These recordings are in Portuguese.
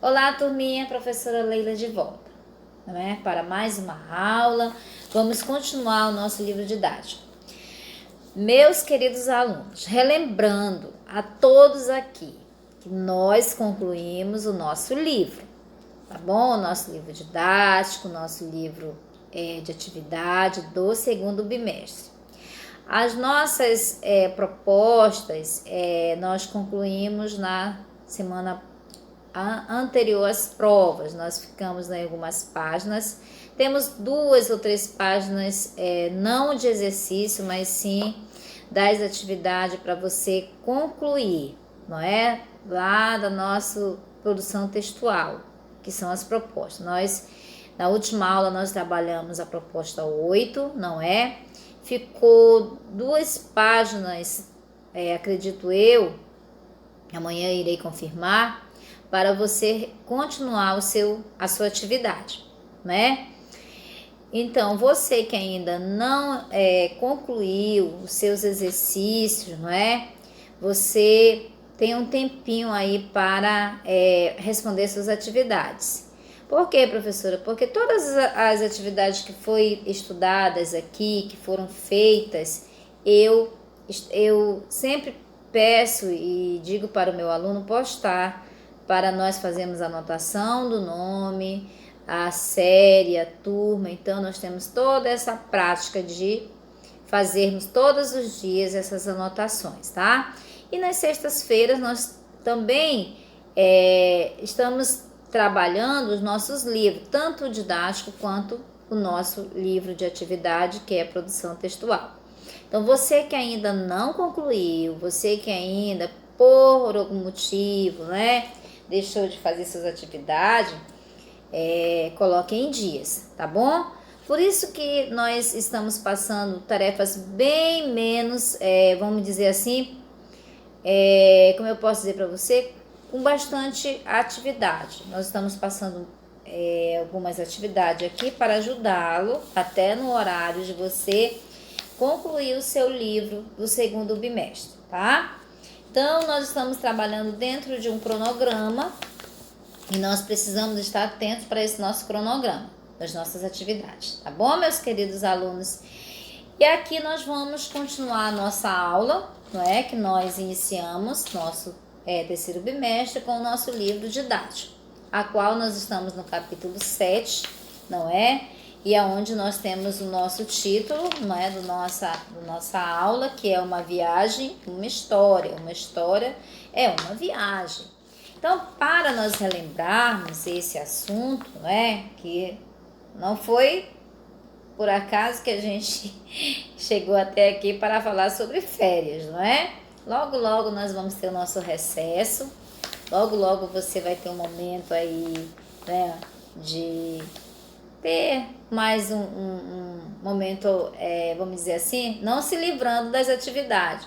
Olá, turminha, professora Leila de volta, não é? Para mais uma aula. Vamos continuar o nosso livro didático. Meus queridos alunos, relembrando a todos aqui que nós concluímos o nosso livro, tá bom? O nosso livro didático, o nosso livro de atividade do segundo bimestre. As nossas propostas nós concluímos na semana anterior às provas. Nós ficamos em algumas páginas, temos 2 ou 3 páginas não de exercício, mas sim das atividades para você concluir, não é? Lá da nossa produção textual, que são as propostas. Na última aula nós trabalhamos a proposta 8, não é? Ficou 2 páginas, acredito eu, amanhã irei confirmar, para você continuar a sua atividade, né? Então, você que ainda não concluiu os seus exercícios, não é? Você tem um tempinho aí para responder suas atividades. Por quê, professora? Porque todas as atividades que foram estudadas aqui, que foram feitas, eu sempre peço e digo para o meu aluno postar, para nós fazermos a anotação do nome, a série, a turma. Então, nós temos toda essa prática de fazermos todos os dias essas anotações, tá? E nas sextas-feiras nós também estamos trabalhando os nossos livros, tanto o didático quanto o nosso livro de atividade, que é a produção textual. Então, você que ainda não concluiu, você que ainda, por algum motivo, né, deixou de fazer suas atividades, coloque em dias, tá bom? Por isso que nós estamos passando tarefas bem menos, vamos dizer assim, como eu posso dizer para você, com bastante atividade. Nós estamos passando algumas atividades aqui para ajudá-lo até no horário de você concluir o seu livro do segundo bimestre, tá? Então, nós estamos trabalhando dentro de um cronograma e nós precisamos estar atentos para esse nosso cronograma das nossas atividades, tá bom, meus queridos alunos? E aqui nós vamos continuar a nossa aula, não é? Que nós iniciamos nosso terceiro bimestre com o nosso livro didático, a qual nós estamos no capítulo 7, não é? E aonde nós temos o nosso título, não é, do nossa aula, que é uma viagem, uma história. Uma história é uma viagem. Então, para nós relembrarmos esse assunto, não é, que não foi por acaso que a gente chegou até aqui para falar sobre férias, não é? Logo, logo nós vamos ter o nosso recesso. Logo, logo você vai ter um momento aí, né, de ter mais um momento, vamos dizer assim, não se livrando das atividades,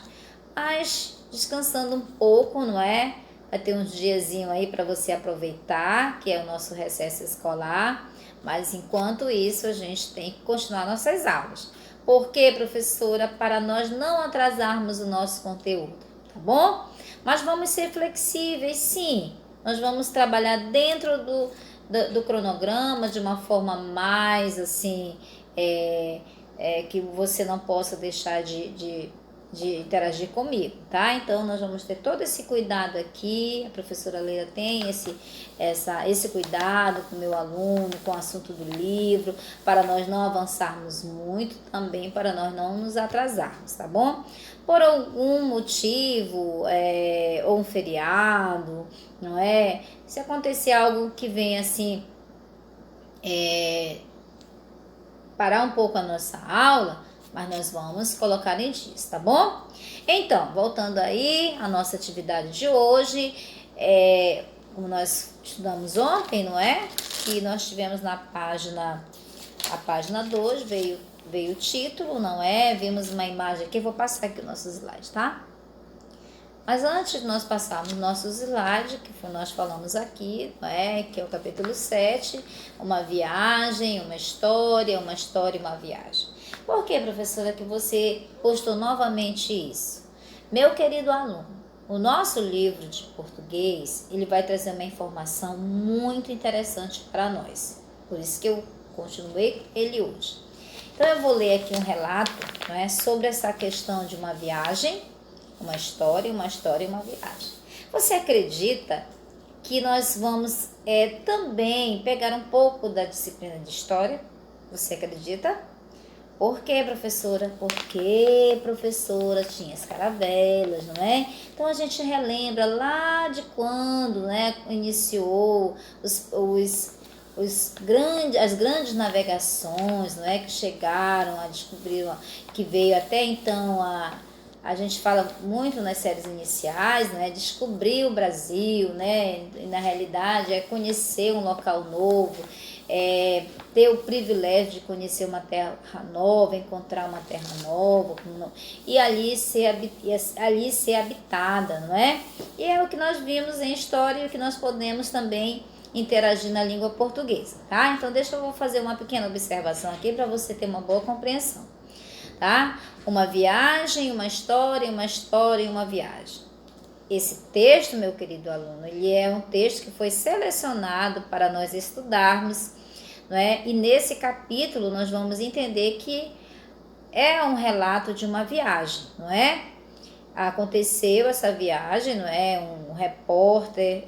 mas descansando um pouco, não é? Vai ter uns diazinhos aí para você aproveitar, que é o nosso recesso escolar, mas enquanto isso a gente tem que continuar nossas aulas. Por quê, professora? Para nós não atrasarmos o nosso conteúdo, tá bom? Mas vamos ser flexíveis, sim. Nós vamos trabalhar dentro do cronograma de uma forma mais assim, que você não possa deixar de interagir comigo, tá? Então, nós vamos ter todo esse cuidado aqui, a professora Leila tem esse cuidado com o meu aluno, com o assunto do livro, para nós não avançarmos muito, também para nós não nos atrasarmos, tá bom? Por algum motivo, ou um feriado, não é? Se acontecer algo que venha assim, parar um pouco a nossa aula, mas nós vamos colocar em dias, tá bom? Então, voltando aí à nossa atividade de hoje, como nós estudamos ontem, não é? Que nós tivemos a página 2, veio o título, não é? Vimos uma imagem aqui, vou passar aqui o nosso slide, tá? Mas antes de nós passarmos o nosso slide, que nós falamos aqui, não é? Que é o capítulo 7, uma viagem, uma história e uma viagem. Por que, professora, que você postou novamente isso? Meu querido aluno, o nosso livro de português, ele vai trazer uma informação muito interessante para nós. Por isso que eu continuei ele hoje. Então eu vou ler aqui um relato, não é, sobre essa questão de uma viagem, uma história e uma viagem. Você acredita que nós vamos também pegar um pouco da disciplina de história? Você acredita? Por que, professora? Porque, professora, tinha as caravelas, não é? Então a gente relembra lá de quando, né, iniciou as grandes navegações, não é, que chegaram a descobrir, que veio até então a gente fala muito nas séries iniciais, né, descobrir o Brasil, né, e na realidade é conhecer um local novo, ter o privilégio de conhecer uma terra nova, encontrar uma terra nova e ali ser habitada, não é? E é o que nós vimos em história e o que nós podemos também interagir na língua portuguesa, tá? Então eu vou fazer uma pequena observação aqui para você ter uma boa compreensão, tá? Uma viagem, uma história e uma viagem. Esse texto, meu querido aluno, ele é um texto que foi selecionado para nós estudarmos, não é? E nesse capítulo nós vamos entender que é um relato de uma viagem, não é? Aconteceu essa viagem, não é? Um repórter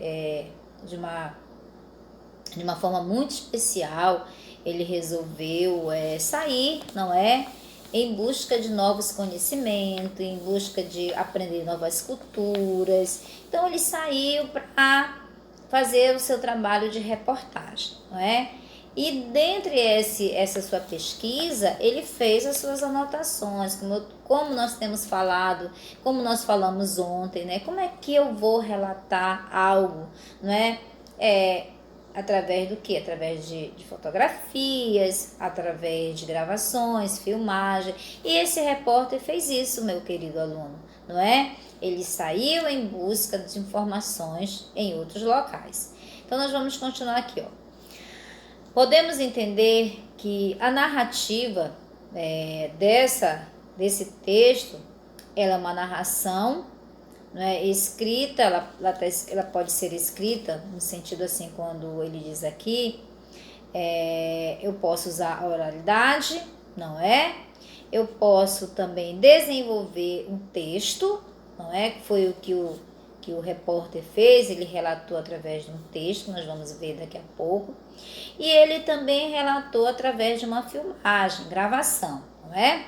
de uma forma muito especial, ele resolveu sair, não é? Em busca de novos conhecimentos, em busca de aprender novas culturas. Então ele saiu para fazer o seu trabalho de reportagem, não é? E dentre essa sua pesquisa, ele fez as suas anotações, como nós temos falado, como nós falamos ontem, né? Como é que eu vou relatar algo, não é? Através do quê? Através de fotografias, através de gravações, filmagem. E esse repórter fez isso, meu querido aluno, não é? Ele saiu em busca de informações em outros locais. Então, nós vamos continuar aqui, ó. Podemos entender que a narrativa desse texto, ela é uma narração, não é, escrita, ela pode ser escrita no sentido assim, quando ele diz aqui, eu posso usar a oralidade, não é? Eu posso também desenvolver um texto, não é? Que foi o que o repórter fez, ele relatou através de um texto, nós vamos ver daqui a pouco. E ele também relatou através de uma filmagem, gravação, não é?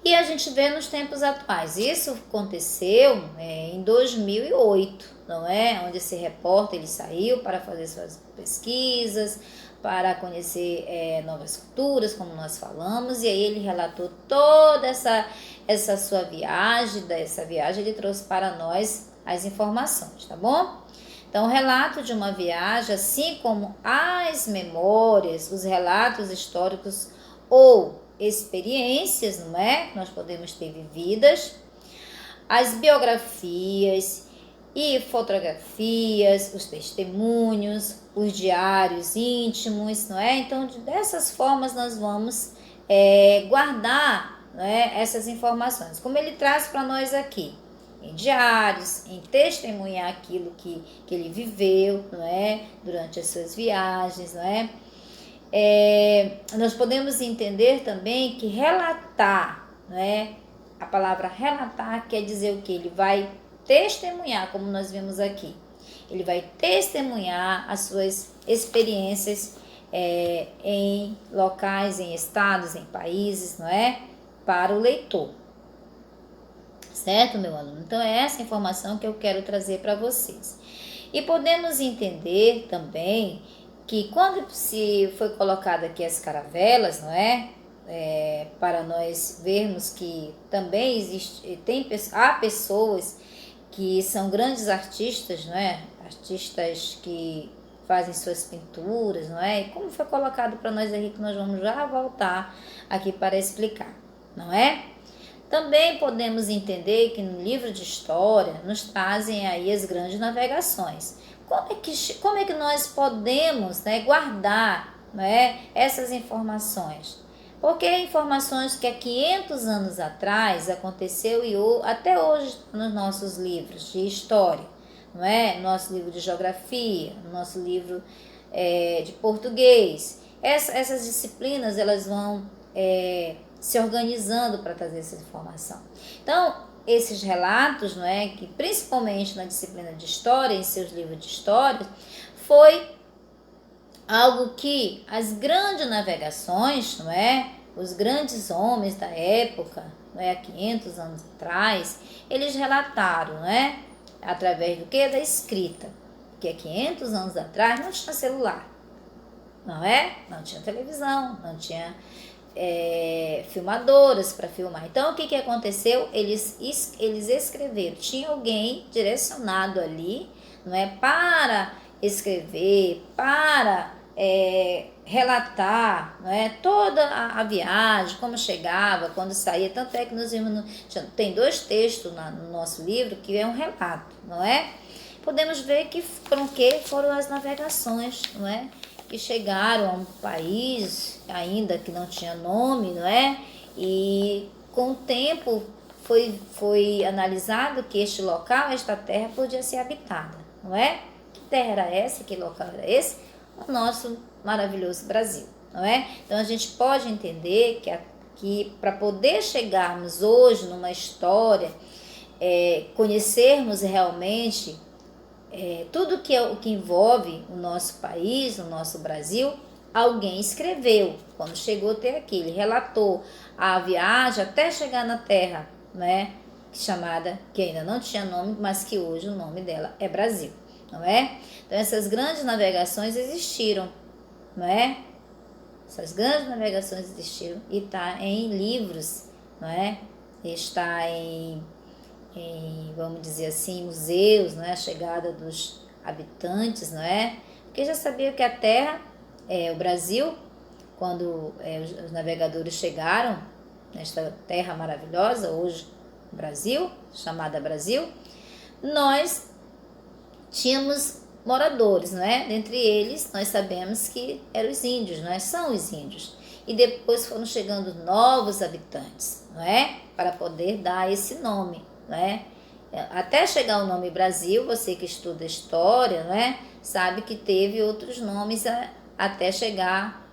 E a gente vê nos tempos atuais. Isso aconteceu em 2008, não é? Onde esse repórter ele saiu para fazer suas pesquisas, para conhecer novas culturas, como nós falamos, e aí ele relatou toda essa sua viagem, dessa viagem ele trouxe para nós as informações, tá bom? Então, o relato de uma viagem, assim como as memórias, os relatos históricos ou experiências, não é? Nós podemos ter vividas, as biografias e fotografias, os testemunhos, os diários íntimos, não é? Então, dessas formas nós vamos guardar, não é, essas informações, como ele traz para nós aqui, em diários, em testemunhar aquilo que ele viveu, não é, durante as suas viagens, não é? Nós podemos entender também que relatar, não é? A palavra relatar quer dizer o que? Ele vai testemunhar, como nós vimos aqui. Ele vai testemunhar as suas experiências em locais, em estados, em países, não é? Para o leitor. Certo, meu aluno? Então, é essa informação que eu quero trazer para vocês. E podemos entender também que quando se foi colocado aqui as caravelas, não é? Para nós vermos que também há pessoas que são grandes artistas, não é? Artistas que fazem suas pinturas, não é? E como foi colocado para nós aqui, que nós vamos já voltar aqui para explicar, não é? Também podemos entender que no livro de história nos trazem aí as grandes navegações. Como é que nós podemos, né, guardar, né, essas informações? Porque informações que há 500 anos atrás aconteceu e até hoje nos nossos livros de história, não é? No nosso livro de geografia, no nosso livro de português. Essas disciplinas, elas vão se organizando para trazer essa informação. Então, esses relatos, não é, que principalmente na disciplina de história, em seus livros de história, foi algo que as grandes navegações, não é, os grandes homens da época, não é, há 500 anos atrás, eles relataram, não é, através do que? Da escrita. Porque há 500 anos atrás não tinha celular, não é? Não tinha televisão, não tinha filmadoras para filmar. Então, o que aconteceu? Eles escreveram. Tinha alguém direcionado ali, não é, para escrever, para relatar, não é, toda a viagem, como chegava, quando saía. Tanto é que nós vimos, tem 2 textos no nosso livro que é um relato, não é? Podemos ver que foram as navegações, não é? Que chegaram a um país ainda que não tinha nome, não é? E com o tempo foi analisado que este local, esta terra, podia ser habitada, não é? Que terra era essa? Que local era esse? O nosso maravilhoso Brasil, não é? Então a gente pode entender que para poder chegarmos hoje numa história, conhecermos realmente tudo o que envolve o nosso país, o nosso Brasil, alguém escreveu. Quando chegou até aqui, ele relatou a viagem até chegar na terra, né, que ainda não tinha nome, mas que hoje o nome dela é Brasil, não é? Então essas grandes navegações existiram, não é? Essas grandes navegações existiram e está em livros, não é? Está em vamos dizer assim, museus, não é? A chegada dos habitantes, não é? Porque já sabia que a Terra, o Brasil, quando os navegadores chegaram nesta terra maravilhosa, hoje Brasil, chamada Brasil, nós tínhamos moradores, não é? Dentre eles, nós sabemos que eram os índios, não é? São os índios. E depois foram chegando novos habitantes, não é? Para poder dar esse nome, não é? Até chegar o nome Brasil, você que estuda história, não é? Sabe que teve outros nomes até chegar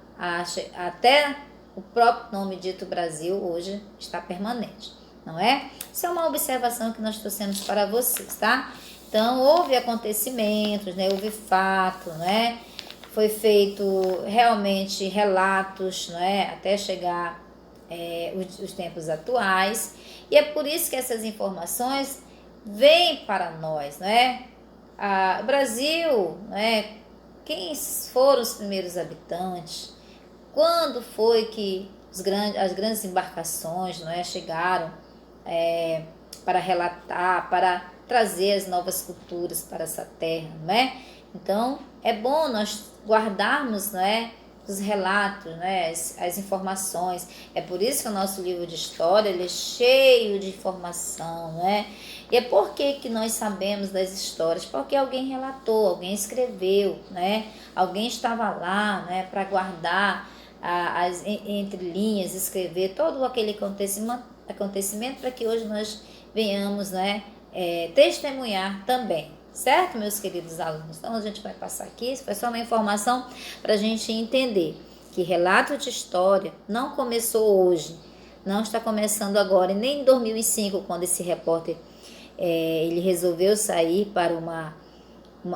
até o próprio nome dito Brasil hoje está permanente, não é? Isso é uma observação que nós trouxemos para vocês, tá? Então, houve acontecimentos, né? Houve fato, né? Foi feito realmente relatos, não é? Até chegar os tempos atuais. E é por isso que essas informações vêm para nós, não é? O Brasil, não é? Quem foram os primeiros habitantes? Quando foi que as grandes embarcações, não é, chegaram para relatar, para trazer as novas culturas para essa terra, não é? Então, é bom nós guardarmos, não é, os relatos, né, as informações. É por isso que o nosso livro de história ele é cheio de informação, né? E é por que nós sabemos das histórias? Porque alguém relatou, alguém escreveu, né? Alguém estava lá, né, para guardar as entrelinhas, escrever todo aquele acontecimento para que hoje nós venhamos, né, testemunhar também. Certo, meus queridos alunos? Então, a gente vai passar aqui, isso foi só uma informação para a gente entender que relato de história não começou hoje, não está começando agora, e nem em 2005, quando esse repórter ele resolveu sair para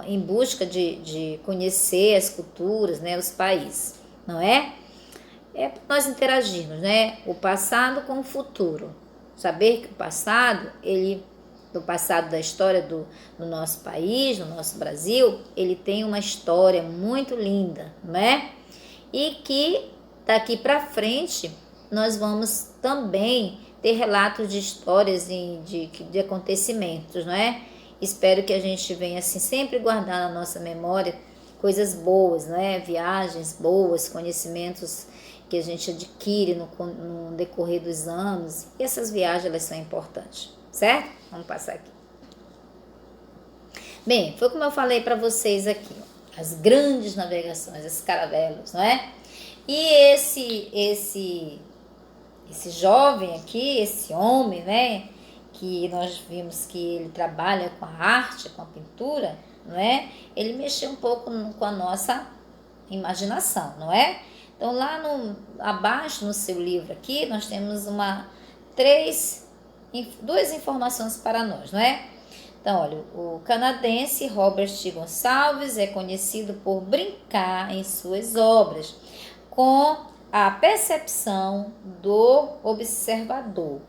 em busca de conhecer as culturas, né, os países, não é? É para nós interagirmos, né? O passado com o futuro. Saber que o passado, do passado da história do nosso país, do nosso Brasil, ele tem uma história muito linda, não é? E que daqui para frente nós vamos também ter relatos de histórias de acontecimentos, não é? Espero que a gente venha assim sempre guardar na nossa memória coisas boas, não é? Viagens boas, conhecimentos que a gente adquire no decorrer dos anos. E essas viagens, elas são importantes, certo? Vamos passar aqui. Bem, foi como eu falei para vocês aqui, ó, as grandes navegações, as caravelas, não é? E esse jovem aqui, esse homem, né, que nós vimos que ele trabalha com a arte, com a pintura, não é? Ele mexeu um pouco com a nossa imaginação, não é? Então lá abaixo no seu livro aqui nós temos duas informações para nós, não é? Então, olha, o canadense Robert Gonçalves é conhecido por brincar em suas obras com a percepção do observador,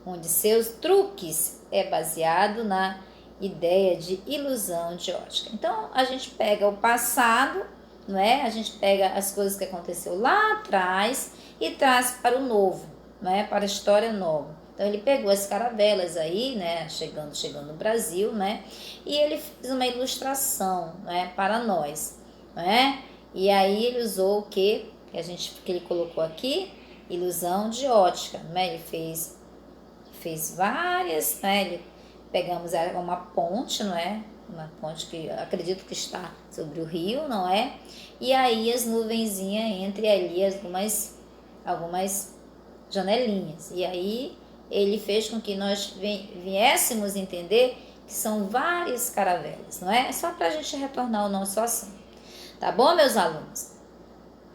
onde seus truques é baseado na ideia de ilusão de ótica. Então, a gente pega o passado, não é? A gente pega as coisas que aconteceu lá atrás e traz para o novo, não é? Para a história nova. Então, ele pegou as caravelas aí, né? Chegando no Brasil, né? E ele fez uma ilustração, né? Para nós, né? E aí ele usou o que ele colocou aqui? Ilusão de ótica, né? Ele fez várias, né? Pegamos uma ponte, não é? Uma ponte que acredito que está sobre o rio, não é? E aí as nuvenzinhas entre ali algumas janelinhas. E aí ele fez com que nós viéssemos entender que são várias caravelas, não é? É só para a gente retornar ao nosso assunto. Tá bom, meus alunos?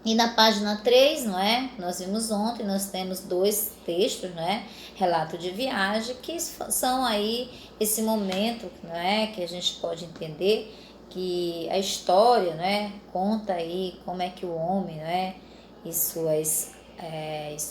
E na página 3, não é? Nós vimos ontem, nós temos 2 textos, não é? Relato de viagem, que são aí esse momento, não é? Que a gente pode entender que a história, não é? Conta aí como é que o homem, não é? E suas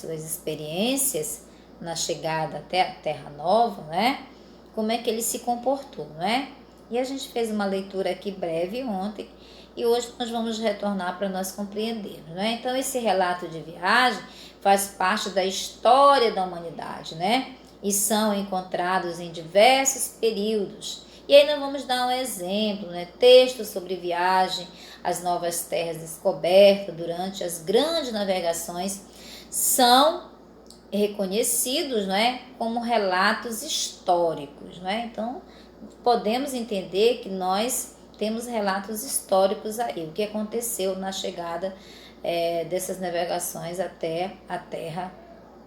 experiências na chegada até a Terra Nova, né? Como é que ele se comportou, né? E a gente fez uma leitura aqui breve ontem e hoje nós vamos retornar para nós compreendermos, né? Então esse relato de viagem faz parte da história da humanidade, né? E são encontrados em diversos períodos. E aí nós vamos dar um exemplo, né? Textos sobre viagem, as novas terras descobertas durante as grandes navegações são reconhecidos, não é, como relatos históricos, não é? Então, podemos entender que nós temos relatos históricos aí, o que aconteceu na chegada dessas navegações até a terra,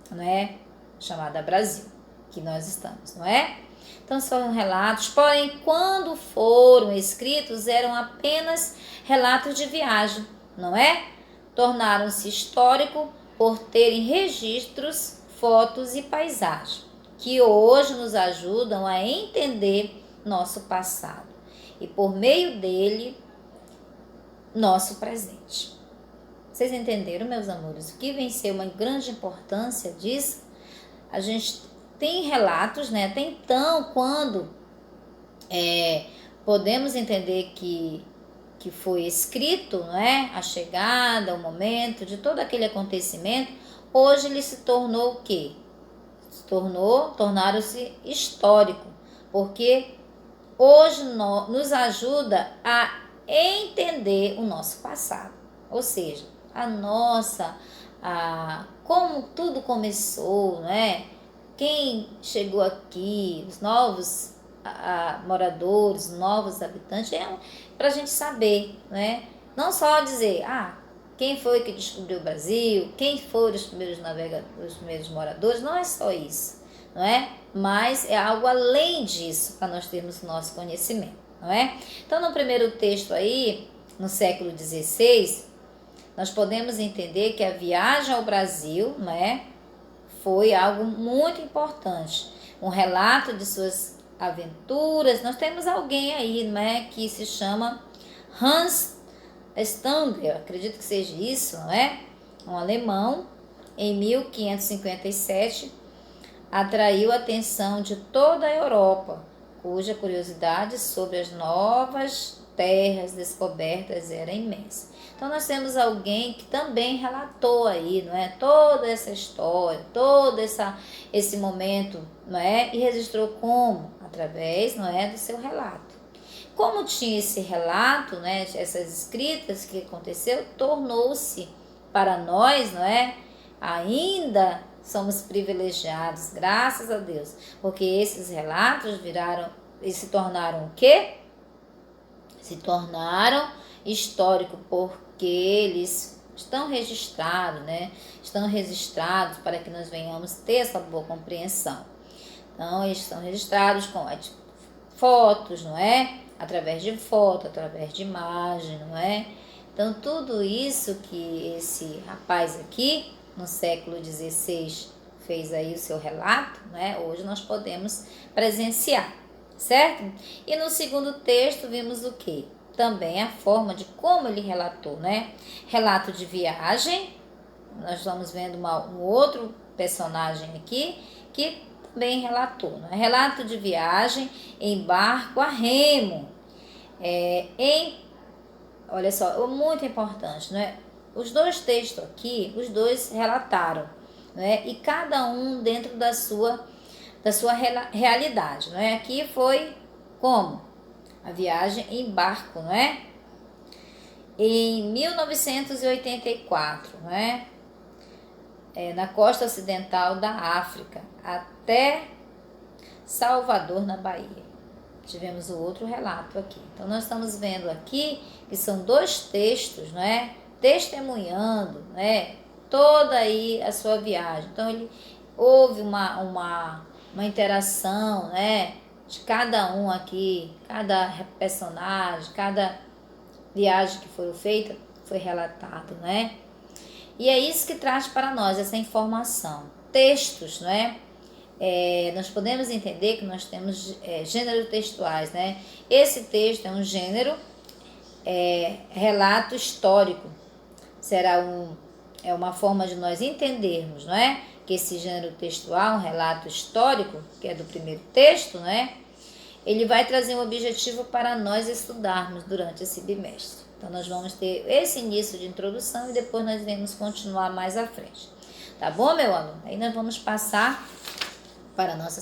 não é, chamada Brasil, que nós estamos, não é? Então, são relatos, porém, quando foram escritos, eram apenas relatos de viagem, não é? Tornaram-se históricos por terem registros, fotos e paisagem, que hoje nos ajudam a entender nosso passado e, por meio dele, nosso presente. Vocês entenderam, meus amores? O que vem ser uma grande importância disso? A gente tem relatos, né? Até então, quando podemos entender que foi escrito, não é? A chegada, o momento de todo aquele acontecimento, hoje ele se tornou o quê? Tornaram-se histórico, porque hoje nos ajuda a entender o nosso passado, ou seja, como tudo começou, não é? Quem chegou aqui, os novos moradores, novos habitantes, para a gente saber, né? Não só dizer, quem foi que descobriu o Brasil, quem foram os primeiros navegadores, os primeiros moradores, não é só isso, não é? Mas é algo além disso, para nós termos o nosso conhecimento, não é? Então, no primeiro texto aí, no século XVI, nós podemos entender que a viagem ao Brasil, não é? Foi algo muito importante, um relato de suas aventuras. Nós temos alguém aí, né, que se chama Hans Stanger, acredito que seja isso, não é? Um alemão, em 1557, atraiu a atenção de toda a Europa, cuja curiosidade sobre as novas terras descobertas era imensa. Então nós temos alguém que também relatou aí, não é? Toda essa história, todo esse momento, não é? E registrou como? Através, não é, do seu relato. Como tinha esse relato, né, essas escritas que aconteceu, tornou-se para nós, não é? Ainda somos privilegiados, graças a Deus, porque esses relatos se tornaram o quê? Se tornaram históricos, porque eles estão registrados, né? Estão registrados para que nós venhamos ter essa boa compreensão. Então, eles estão registrados com fotos, não é? Através de foto, através de imagem, não é? Então, tudo isso que esse rapaz aqui, no século XVI, fez aí o seu relato, né? Hoje nós podemos presenciar, certo? E no segundo texto vimos o quê? Também a forma de como ele relatou, né? Relato de viagem, nós estamos vendo um outro personagem aqui que também relatou, né? Relato de viagem em barco a remo, olha só, muito importante, né? Os dois textos aqui, os dois relataram, né? E cada um dentro da sua realidade, não é? Aqui foi como? A viagem em barco, não é? Em 1984, não é? Na costa ocidental da África, até Salvador, na Bahia. Tivemos o outro relato aqui. Então, nós estamos vendo aqui que são dois textos, não é? Testemunhando, né? Toda aí a sua viagem. Então, houve uma interação, né? De cada um aqui, cada personagem, cada viagem que foi feita, foi relatado, né? E é isso que traz para nós essa informação. Textos, não é? Nós podemos entender que nós temos gêneros textuais, né? Esse texto é um gênero relato histórico. Será uma forma de nós entendermos, não é? Que esse gênero textual, um relato histórico, que é do primeiro texto, não é? Ele vai trazer um objetivo para nós estudarmos durante esse bimestre. Então, nós vamos ter esse início de introdução e depois nós vamos continuar mais à frente. Tá bom, meu aluno? Aí nós vamos passar para nosso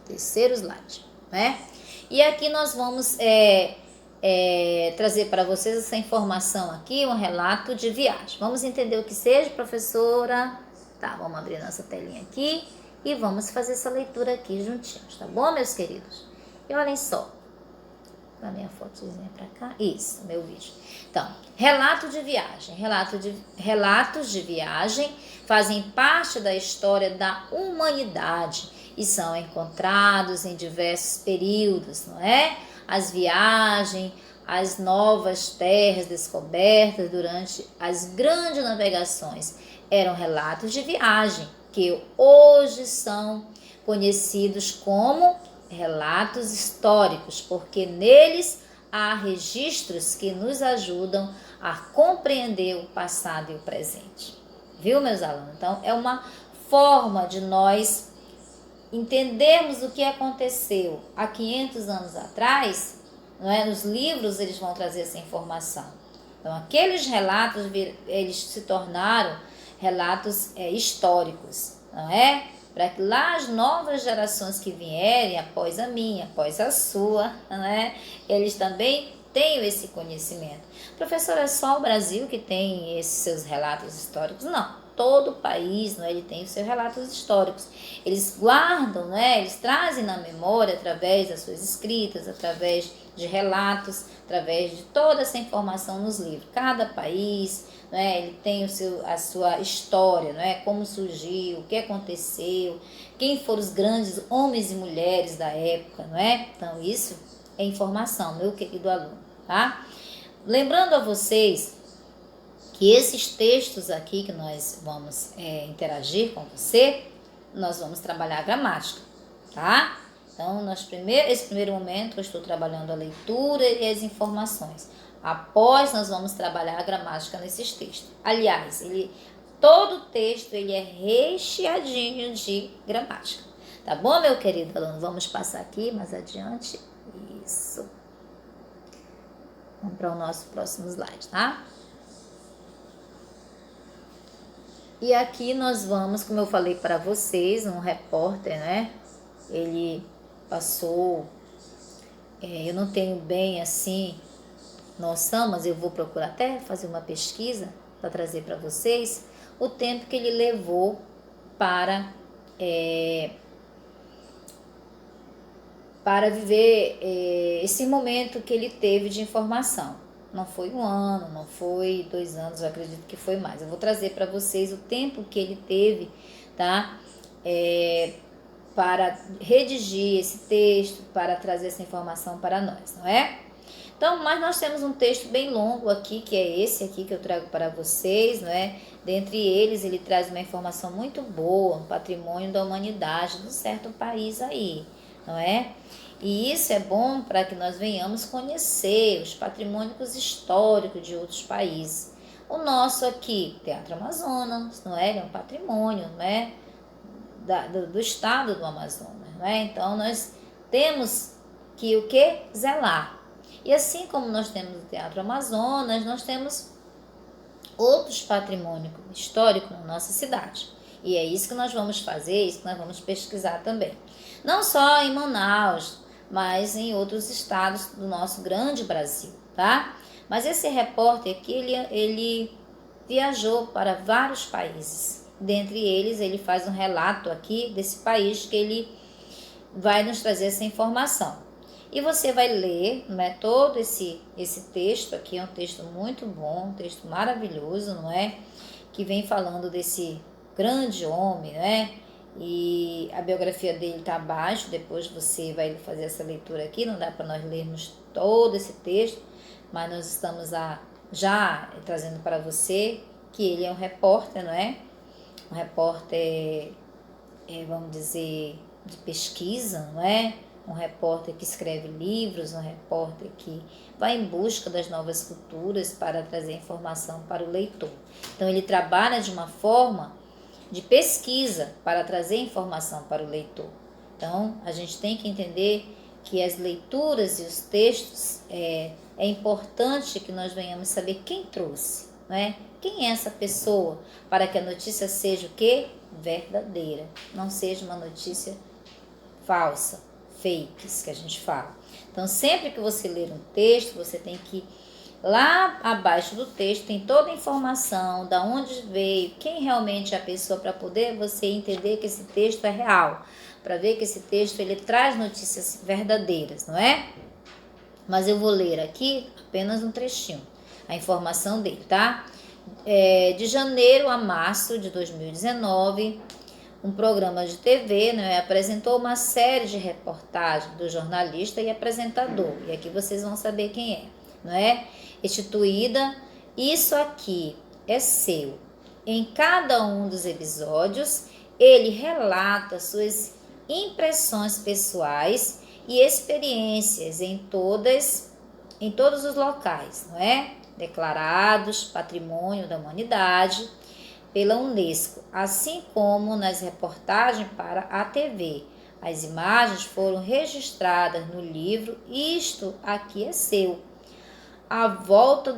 terceiro slide, né? E aqui nós vamos trazer para vocês essa informação aqui, um relato de viagem. Vamos entender o que seja, professora? Tá, vamos abrir nossa telinha aqui e vamos fazer essa leitura aqui juntinhos, tá bom, meus queridos? E olhem só, a minha fotozinha para cá, isso, meu vídeo. Então, relato de viagem, relatos de viagem fazem parte da história da humanidade e são encontrados em diversos períodos, não é? As viagens, as novas terras descobertas durante as grandes navegações eram relatos de viagem que hoje são conhecidos como relatos históricos, porque neles há registros que nos ajudam a compreender o passado e o presente. Viu, meus alunos? Então, é uma forma de nós entendermos o que aconteceu há 500 anos atrás, não é? Nos livros eles vão trazer essa informação. Então, aqueles relatos, eles se tornaram relatos históricos, não é? Para que lá as novas gerações que vierem, após a minha, após a sua, não é? Eles também tenham esse conhecimento. Professora, é só o Brasil que tem esses seus relatos históricos? Não, todo o país, não é? Ele tem os seus relatos históricos. Eles guardam, né? Eles trazem na memória através das suas escritas, através de relatos, através de toda essa informação nos livros. Cada país, não é? Ele tem a sua história, não é? Como surgiu, o que aconteceu, quem foram os grandes homens e mulheres da época, não é? Então, isso é informação, meu querido aluno, tá? Lembrando a vocês que esses textos aqui que nós vamos interagir com você, nós vamos trabalhar a gramática, tá? Então, esse primeiro momento eu estou trabalhando a leitura e as informações. Após, nós vamos trabalhar a gramática nesses textos. Aliás, todo o texto ele é recheadinho de gramática. Tá bom, meu querido aluno? Vamos passar aqui mais adiante. Isso. Vamos para o nosso próximo slide, tá? E aqui nós vamos, como eu falei para vocês, um repórter, né? Ele passou, eu não tenho bem assim noção, mas eu vou procurar até fazer uma pesquisa para trazer para vocês o tempo que ele levou para viver esse momento que ele teve de informação. Não foi 1 ano, não foi 2 anos, eu acredito que foi mais. Eu vou trazer para vocês o tempo que ele teve, tá? Para redigir esse texto, para trazer essa informação para nós, não é? Então, mas nós temos um texto bem longo aqui, que é esse aqui que eu trago para vocês, não é? Dentre eles, ele traz uma informação muito boa, um patrimônio da humanidade de um certo país aí, não é? E isso é bom para que nós venhamos conhecer os patrimônios históricos de outros países. O nosso aqui, Teatro Amazonas, não é? Ele é um patrimônio, não é? Do estado do Amazonas, não é? Então, nós temos que o que? Zelar. E assim como nós temos o Teatro Amazonas, nós temos outros patrimônios históricos na nossa cidade. E é isso que nós vamos fazer, isso que nós vamos pesquisar também. Não só em Manaus, mas em outros estados do nosso grande Brasil, tá? Mas esse repórter aqui, ele viajou para vários países. Dentre eles, ele faz um relato aqui desse país que ele vai nos trazer essa informação. E você vai ler, não é, todo esse texto aqui, é um texto muito bom, um texto maravilhoso, não é? Que vem falando desse grande homem, né? E a biografia dele está abaixo, depois você vai fazer essa leitura aqui, não dá para nós lermos todo esse texto, mas nós estamos já trazendo para você que ele é um repórter, não é? Um repórter, vamos dizer, de pesquisa, não é? Um repórter que escreve livros, um repórter que vai em busca das novas culturas para trazer informação para o leitor. Então, ele trabalha de uma forma de pesquisa para trazer informação para o leitor. Então, a gente tem que entender que as leituras e os textos, é importante que nós venhamos saber quem trouxe, não é? Quem é essa pessoa, para que a notícia seja o quê? Verdadeira, não seja uma notícia falsa, fakes que a gente fala. Então, sempre que você ler um texto, você tem que lá abaixo do texto tem toda a informação, da onde veio, quem realmente é a pessoa, para poder você entender que esse texto é real, para ver que esse texto ele traz notícias verdadeiras, não é? Mas eu vou ler aqui apenas um trechinho, a informação dele, tá? De janeiro a março de 2019, um programa de TV, né, apresentou uma série de reportagens do jornalista e apresentador. E aqui vocês vão saber quem é, não é? Instituída, isso aqui é seu. Em cada um dos episódios, ele relata suas impressões pessoais e experiências em todos os locais, não é? Declarados Patrimônio da Humanidade pela Unesco, assim como nas reportagens para a TV. As imagens foram registradas no livro Isto Aqui é Seu. A volta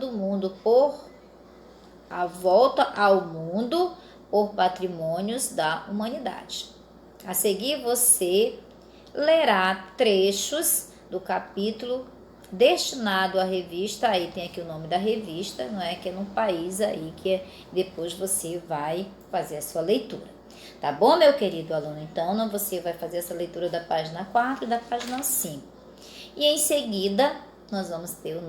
ao mundo por patrimônios da humanidade. A seguir você lerá trechos do capítulo destinado à revista, aí tem aqui o nome da revista, não é? Que é num país aí que depois você vai fazer a sua leitura. Tá bom, meu querido aluno? Então, você vai fazer essa leitura da página 4 e da página 5. E em seguida, nós vamos ter a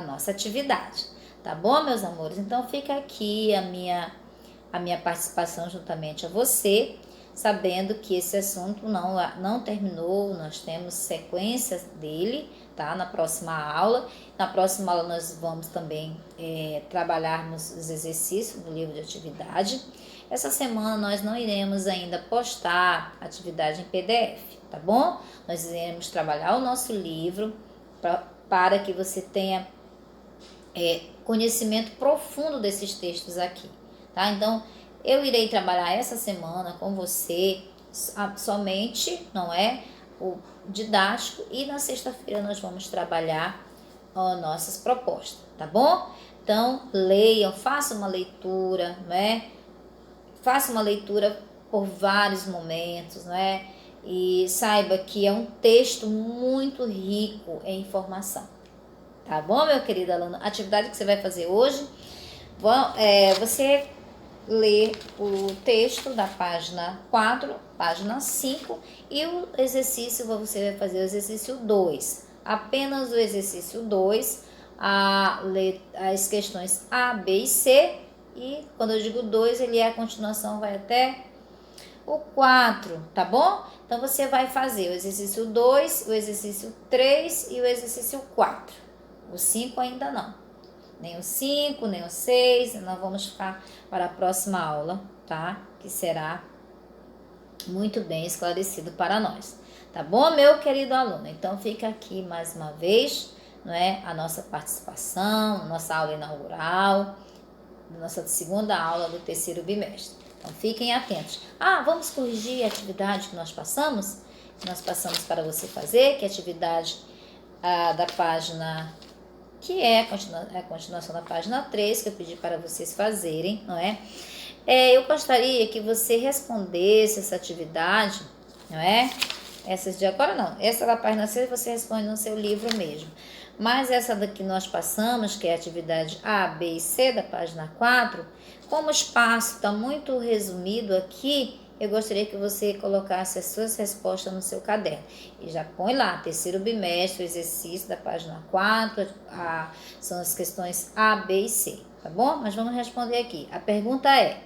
nossa atividade. Tá bom, meus amores? Então, fica aqui a minha participação juntamente a você, sabendo que esse assunto não terminou, nós temos sequências dele, tá? Na próxima aula nós vamos também trabalharmos os exercícios do livro de atividade. Essa semana nós não iremos ainda postar atividade em PDF, tá bom? Nós iremos trabalhar o nosso livro para que você tenha conhecimento profundo desses textos aqui, tá? Então, eu irei trabalhar essa semana com você somente, não é? O didático, e na sexta-feira nós vamos trabalhar nossas propostas, tá bom? Então, leiam, façam uma leitura, né? Faça uma leitura por vários momentos, né? E saiba que é um texto muito rico em informação. Tá bom, meu querido aluno? A atividade que você vai fazer hoje, você lê o texto da página 4, página 5, e o exercício, você vai fazer o exercício 2. Apenas o exercício 2, as questões A, B e C. E quando eu digo 2, ele é a continuação, vai até o 4, tá bom? Então, você vai fazer o exercício 2, o exercício 3 e o exercício 4. O 5 ainda não. Nem o 5, nem o 6. Nós vamos ficar para a próxima aula, tá? Que será muito bem esclarecido para nós. Tá bom, meu querido aluno? Então, fica aqui mais uma vez, não é? A nossa participação, nossa aula inaugural, nossa segunda aula do terceiro bimestre. Então, fiquem atentos. Vamos corrigir a atividade que nós passamos? Que nós passamos para você fazer, que é a atividade da página, que é a continuação da página 3, que eu pedi para vocês fazerem, não é? Eu gostaria que você respondesse essa atividade, não é? Essas de agora não. Essa da página 6 você responde no seu livro mesmo. Mas essa daqui nós passamos, que é a atividade A, B e C da página 4, como o espaço está muito resumido aqui, eu gostaria que você colocasse as suas respostas no seu caderno. E já põe lá, terceiro bimestre, o exercício da página 4, são as questões A, B e C, tá bom? Mas vamos responder aqui. A pergunta é: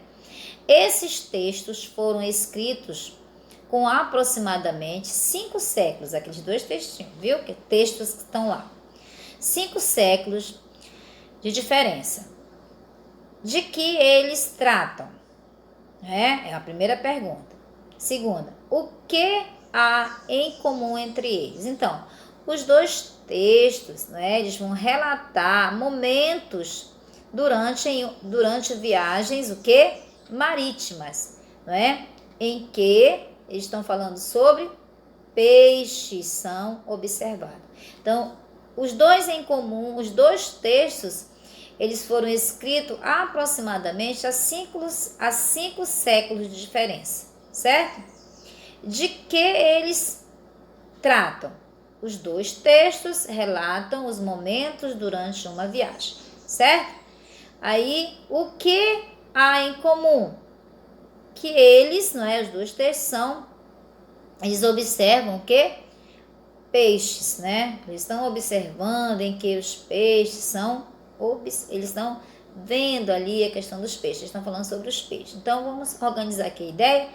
esses textos foram escritos com aproximadamente 5 séculos, aqueles 2 textinhos, viu? Que textos que estão lá. 5 séculos de diferença. De que eles tratam? É a primeira pergunta. Segunda, o que há em comum entre eles? Então, os 2 textos, eles vão relatar momentos durante viagens, marítimas, em que eles estão falando sobre peixes são observados. Então, os 2 em comum, os 2 textos, eles foram escritos aproximadamente há 5 séculos de diferença, certo? De que eles tratam? Os 2 textos relatam os momentos durante uma viagem, certo? Aí, o que há em comum? Que eles, os 2 textos eles observam o quê? Peixes, Eles estão observando em que os peixes eles estão vendo ali a questão dos peixes, eles estão falando sobre os peixes. Então, vamos organizar aqui a ideia.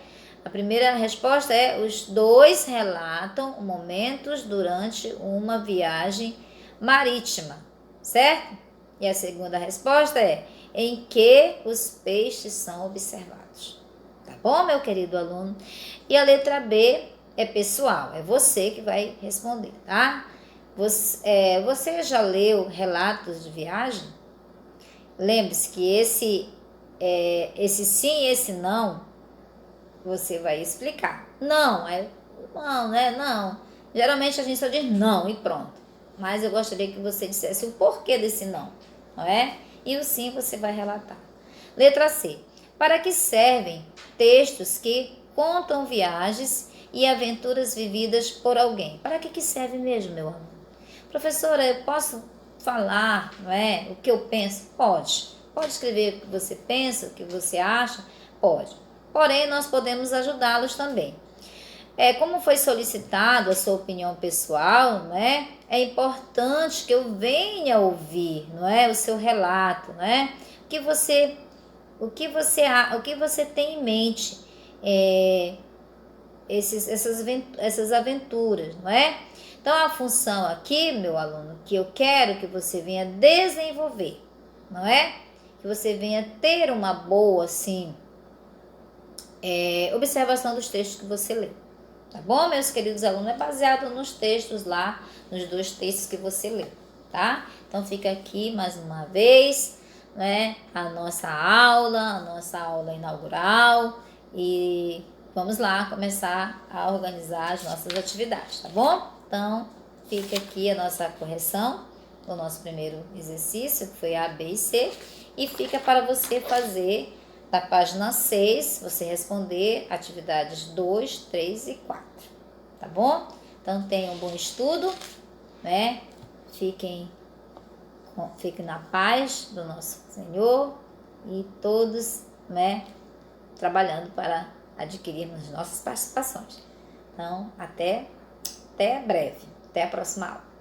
A primeira resposta é: os 2 relatam momentos durante uma viagem marítima, certo? E a segunda resposta é: em que os peixes são observados. Tá bom, meu querido aluno? E a letra B é pessoal, é você que vai responder, tá? Você já leu relatos de viagem? Lembre-se que esse sim e esse não, você vai explicar. Não, não. Geralmente a gente só diz não e pronto. Mas eu gostaria que você dissesse o porquê desse não é? E o sim você vai relatar. Letra C. Para que servem textos que contam viagens e aventuras vividas por alguém? Para que serve mesmo, meu aluno? Professora, eu posso falar, o que eu penso? Pode. Pode escrever o que você pensa, o que você acha? Pode. Porém, nós podemos ajudá-los também. Como foi solicitado a sua opinião pessoal, é importante que eu venha ouvir, o seu relato, o que você tem em mente, essas aventuras, Então, a função aqui, meu aluno, que eu quero que você venha desenvolver, que você venha ter uma boa, assim, observação dos textos que você lê. Tá bom, meus queridos alunos? É baseado nos textos lá, nos 2 textos que você lê, tá? Então, fica aqui mais uma vez, a nossa aula inaugural, e vamos lá começar a organizar as nossas atividades, tá bom? Então, fica aqui a nossa correção do nosso primeiro exercício, que foi A, B e C, e fica para você fazer da página 6, você responder atividades 2, 3 e 4, tá bom? Então, tenham um bom estudo, Fiquem na paz do nosso Senhor e todos, trabalhando para adquirirmos nossas participações. Então, até breve, até a próxima aula.